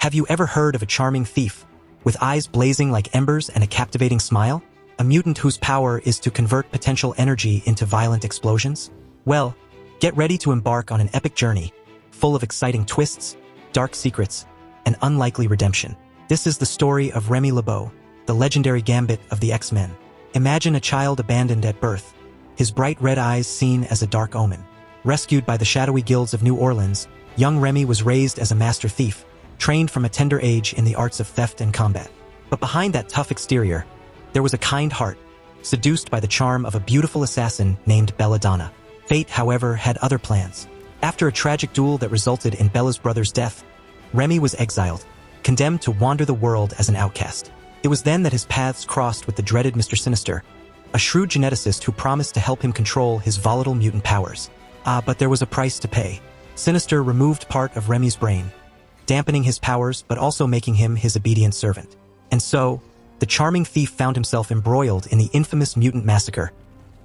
Have you ever heard of a charming thief, with eyes blazing like embers and a captivating smile? A mutant whose power is to convert potential energy into violent explosions? Well, get ready to embark on an epic journey, full of exciting twists, dark secrets, and unlikely redemption. This is the story of Remy LeBeau, the legendary Gambit of the X-Men. Imagine a child abandoned at birth, his bright red eyes seen as a dark omen. Rescued by the shadowy guilds of New Orleans, young Remy was raised as a master thief, trained from a tender age in the arts of theft and combat. But behind that tough exterior, there was a kind heart, seduced by the charm of a beautiful assassin named Belladonna. Fate, however, had other plans. After a tragic duel that resulted in Bella's brother's death, Remy was exiled, condemned to wander the world as an outcast. It was then that his paths crossed with the dreaded Mr. Sinister, a shrewd geneticist who promised to help him control his volatile mutant powers. But there was a price to pay. Sinister removed part of Remy's brain, dampening his powers but also making him his obedient servant. And so, the charming thief found himself embroiled in the infamous mutant massacre,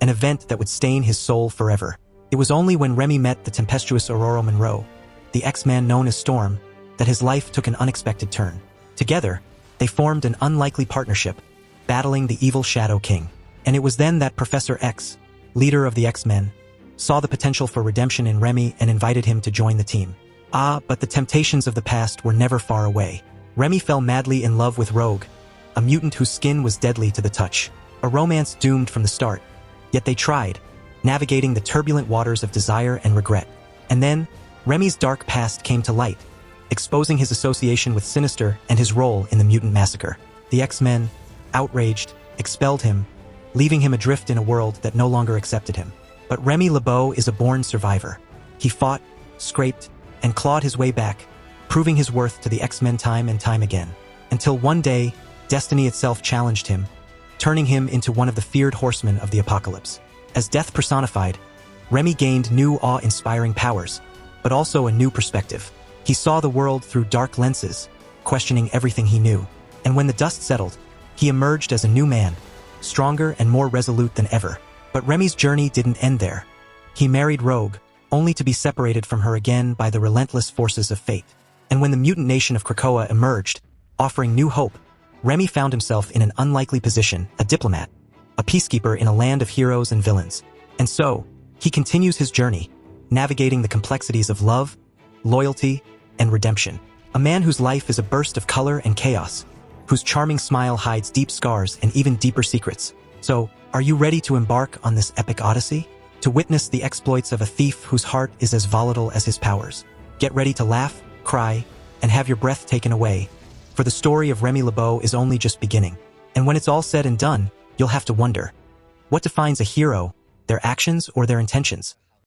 an event that would stain his soul forever. It was only when Remy met the tempestuous Aurora Monroe, the X-Man known as Storm, that his life took an unexpected turn. Together, they formed an unlikely partnership, battling the evil Shadow King. And it was then that Professor X, leader of the X-Men, saw the potential for redemption in Remy and invited him to join the team. But the temptations of the past were never far away. Remy fell madly in love with Rogue, a mutant whose skin was deadly to the touch. A romance doomed from the start. Yet they tried, navigating the turbulent waters of desire and regret. And then, Remy's dark past came to light, exposing his association with Sinister and his role in the mutant massacre. The X-Men, outraged, expelled him, leaving him adrift in a world that no longer accepted him. But Remy LeBeau is a born survivor. He fought, scraped, and clawed his way back, proving his worth to the X-Men time and time again. Until one day, destiny itself challenged him, turning him into one of the feared horsemen of the apocalypse. As death personified, Remy gained new awe-inspiring powers, but also a new perspective. He saw the world through dark lenses, questioning everything he knew. And when the dust settled, he emerged as a new man, stronger and more resolute than ever. But Remy's journey didn't end there. He married Rogue, only to be separated from her again by the relentless forces of fate. And when the mutant nation of Krakoa emerged, offering new hope, Remy found himself in an unlikely position, a diplomat, a peacekeeper in a land of heroes and villains. And so, he continues his journey, navigating the complexities of love, loyalty, and redemption. A man whose life is a burst of color and chaos, whose charming smile hides deep scars and even deeper secrets. So, are you ready to embark on this epic odyssey? To witness the exploits of a thief whose heart is as volatile as his powers? Get ready to laugh, cry, and have your breath taken away, for the story of Remy LeBeau is only just beginning. And when it's all said and done, you'll have to wonder, what defines a hero, their actions or their intentions?